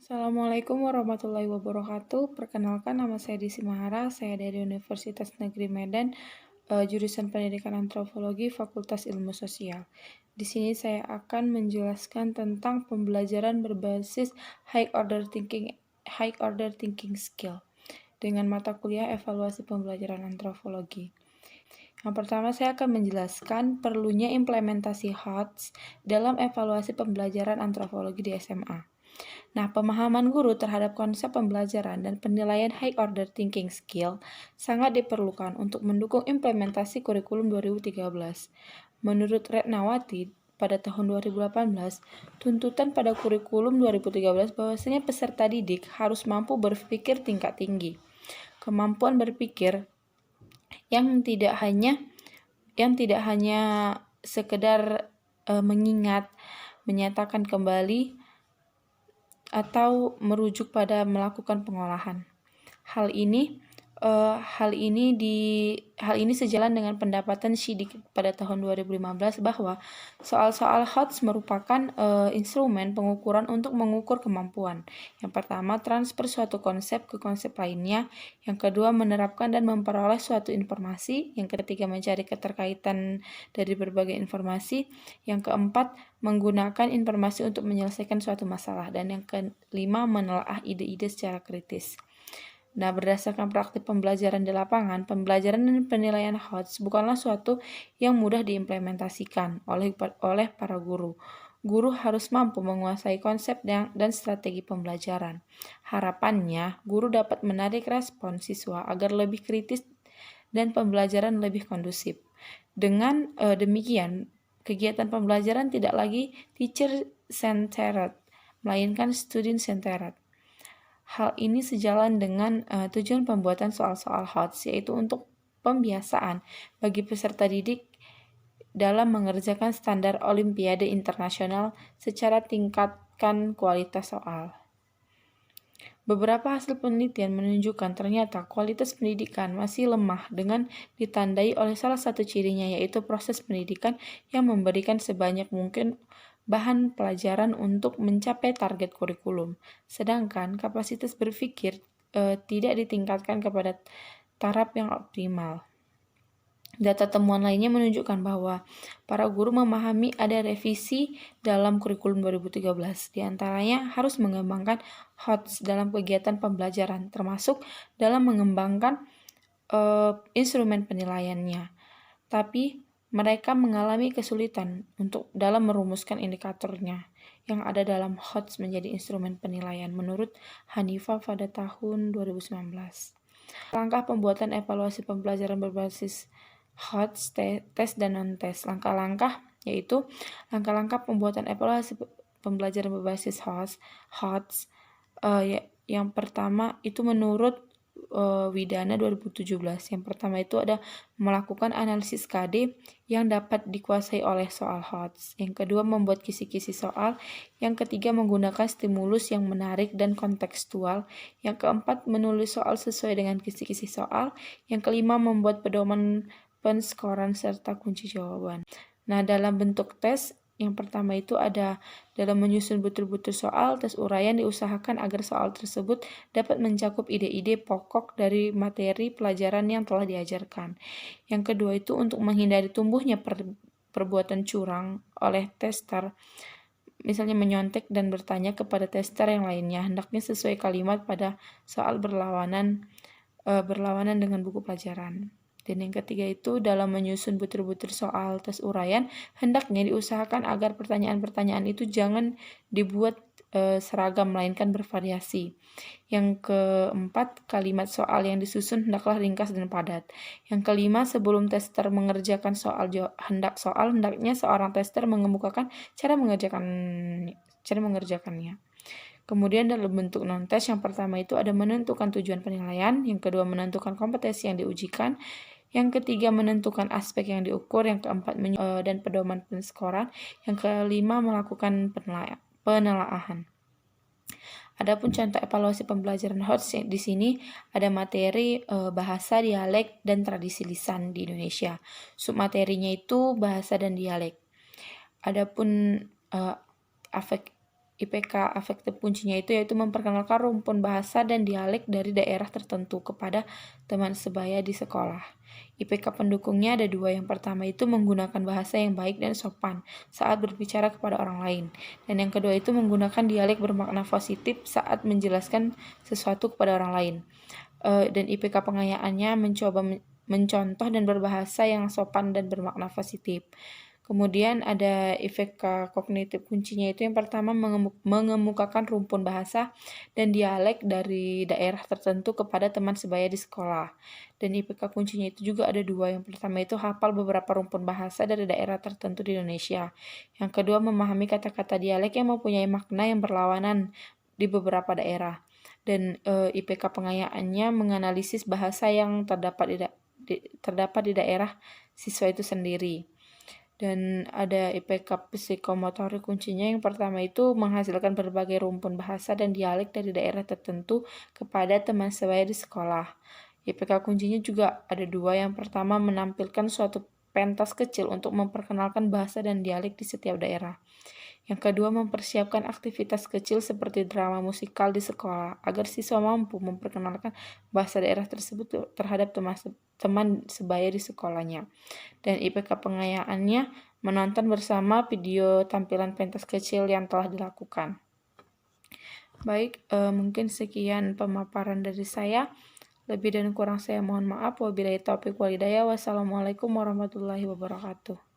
Assalamualaikum warahmatullahi wabarakatuh. Perkenalkan, nama saya Desi Mahara. Saya dari Universitas Negeri Medan, jurusan Pendidikan Antropologi, Fakultas Ilmu Sosial. Di sini saya akan menjelaskan tentang pembelajaran berbasis high order thinking skill dengan mata kuliah evaluasi pembelajaran antropologi. Yang pertama, saya akan menjelaskan perlunya implementasi HOTS dalam evaluasi pembelajaran antropologi di SMA. Nah, pemahaman guru terhadap konsep pembelajaran dan penilaian high order thinking skill sangat diperlukan untuk mendukung implementasi kurikulum 2013. Menurut Retnawati, pada tahun 2018, tuntutan pada kurikulum 2013 bahwasanya peserta didik harus mampu berpikir tingkat tinggi. Kemampuan berpikir yang tidak hanya sekedar mengingat, menyatakan kembali, atau merujuk pada melakukan pengolahan. Hal ini sejalan dengan pendapatan Shidikit pada tahun 2015 bahwa soal-soal HOTS merupakan instrumen pengukuran untuk mengukur kemampuan. Yang pertama, transfer suatu konsep ke konsep lainnya. Yang kedua, menerapkan dan memperoleh suatu informasi. Yang ketiga, mencari keterkaitan dari berbagai informasi. Yang keempat, menggunakan informasi untuk menyelesaikan suatu masalah. Dan yang kelima, menelaah ide-ide secara kritis. Nah, berdasarkan praktik pembelajaran di lapangan, pembelajaran dan penilaian HOTS bukanlah suatu yang mudah diimplementasikan oleh para guru. Guru harus mampu menguasai konsep dan strategi pembelajaran. Harapannya, guru dapat menarik respon siswa agar lebih kritis dan pembelajaran lebih kondusif. Dengan demikian, kegiatan pembelajaran tidak lagi teacher-centered, melainkan student-centered. Hal ini sejalan dengan tujuan pembuatan soal-soal HOTS, yaitu untuk pembiasaan bagi peserta didik dalam mengerjakan standar Olimpiade Internasional secara tingkatkan kualitas soal. Beberapa hasil penelitian menunjukkan ternyata kualitas pendidikan masih lemah dengan ditandai oleh salah satu cirinya, yaitu proses pendidikan yang memberikan sebanyak mungkin bahan pelajaran untuk mencapai target kurikulum, sedangkan kapasitas berpikir tidak ditingkatkan kepada taraf yang optimal. Data temuan lainnya menunjukkan bahwa para guru memahami ada revisi dalam kurikulum 2013. Di antaranya harus mengembangkan HOTS dalam kegiatan pembelajaran, termasuk dalam mengembangkan instrumen penilaiannya. Tapi mereka mengalami kesulitan untuk dalam merumuskan indikatornya yang ada dalam HOTS menjadi instrumen penilaian menurut Hanifah pada tahun 2019. Langkah pembuatan evaluasi pembelajaran berbasis HOTS, tes dan non-tes. Langkah-langkah yaitu langkah-langkah pembuatan evaluasi pembelajaran berbasis HOTS. Yang pertama itu menurut Widana 2017. Yang pertama itu ada melakukan analisis KD yang dapat dikuasai oleh soal HOTS. Yang kedua, membuat kisi-kisi soal. Yang ketiga, menggunakan stimulus yang menarik dan kontekstual. Yang keempat, menulis soal sesuai dengan kisi-kisi soal. Yang kelima, membuat pedoman penskoran serta kunci jawaban. Nah, dalam bentuk tes, yang pertama itu ada dalam menyusun butir-butir soal, tes uraian diusahakan agar soal tersebut dapat mencakup ide-ide pokok dari materi pelajaran yang telah diajarkan. Yang kedua itu untuk menghindari tumbuhnya perbuatan curang oleh tester, misalnya menyontek dan bertanya kepada tester yang lainnya, hendaknya sesuai kalimat pada soal berlawanan dengan buku pelajaran. Dan yang ketiga itu dalam menyusun butir-butir soal tes uraian, hendaknya diusahakan agar pertanyaan-pertanyaan itu jangan dibuat seragam, melainkan bervariasi. Yang keempat, kalimat soal yang disusun hendaklah ringkas dan padat. Yang kelima, sebelum tester mengerjakan hendaknya seorang tester mengemukakan cara mengerjakannya. Kemudian dalam bentuk non-tes, yang pertama itu ada menentukan tujuan penilaian, yang kedua menentukan kompetensi yang diujikan, yang ketiga menentukan aspek yang diukur, yang keempat dan pedoman penskoran, yang kelima melakukan penelaahan. Adapun contoh evaluasi pembelajaran HOTS di sini ada materi bahasa, dialek, dan tradisi lisan di Indonesia. Submaterinya itu bahasa dan dialek. Adapun IPK afektif kuncinya itu yaitu memperkenalkan rumpun bahasa dan dialek dari daerah tertentu kepada teman sebaya di sekolah. IPK pendukungnya ada dua. Yang pertama itu menggunakan bahasa yang baik dan sopan saat berbicara kepada orang lain. Dan yang kedua itu menggunakan dialek bermakna positif saat menjelaskan sesuatu kepada orang lain. Dan IPK pengayaannya mencoba mencontoh dan berbahasa yang sopan dan bermakna positif. Kemudian ada IPK kognitif kuncinya itu yang pertama mengemukakan rumpun bahasa dan dialek dari daerah tertentu kepada teman sebaya di sekolah. Dan IPK kuncinya itu juga ada dua. Yang pertama itu hafal beberapa rumpun bahasa dari daerah tertentu di Indonesia. Yang kedua memahami kata-kata dialek yang mempunyai makna yang berlawanan di beberapa daerah. Dan IPK pengayaannya menganalisis bahasa yang terdapat di daerah siswa itu sendiri. Dan ada IPK psikomotorik kuncinya yang pertama itu menghasilkan berbagai rumpun bahasa dan dialek dari daerah tertentu kepada teman sebaya di sekolah. IPK kuncinya juga ada dua. Yang pertama menampilkan suatu pentas kecil untuk memperkenalkan bahasa dan dialek di setiap daerah. Yang kedua mempersiapkan aktivitas kecil seperti drama musikal di sekolah agar siswa mampu memperkenalkan bahasa daerah tersebut terhadap teman sebaya di sekolahnya. Dan IPK pengayaannya menonton bersama video tampilan pentas kecil yang telah dilakukan. Baik, mungkin sekian pemaparan dari saya. Lebih dan kurang saya mohon maaf. Wabillahi taufiq wal hidayah. Wassalamualaikum warahmatullahi wabarakatuh.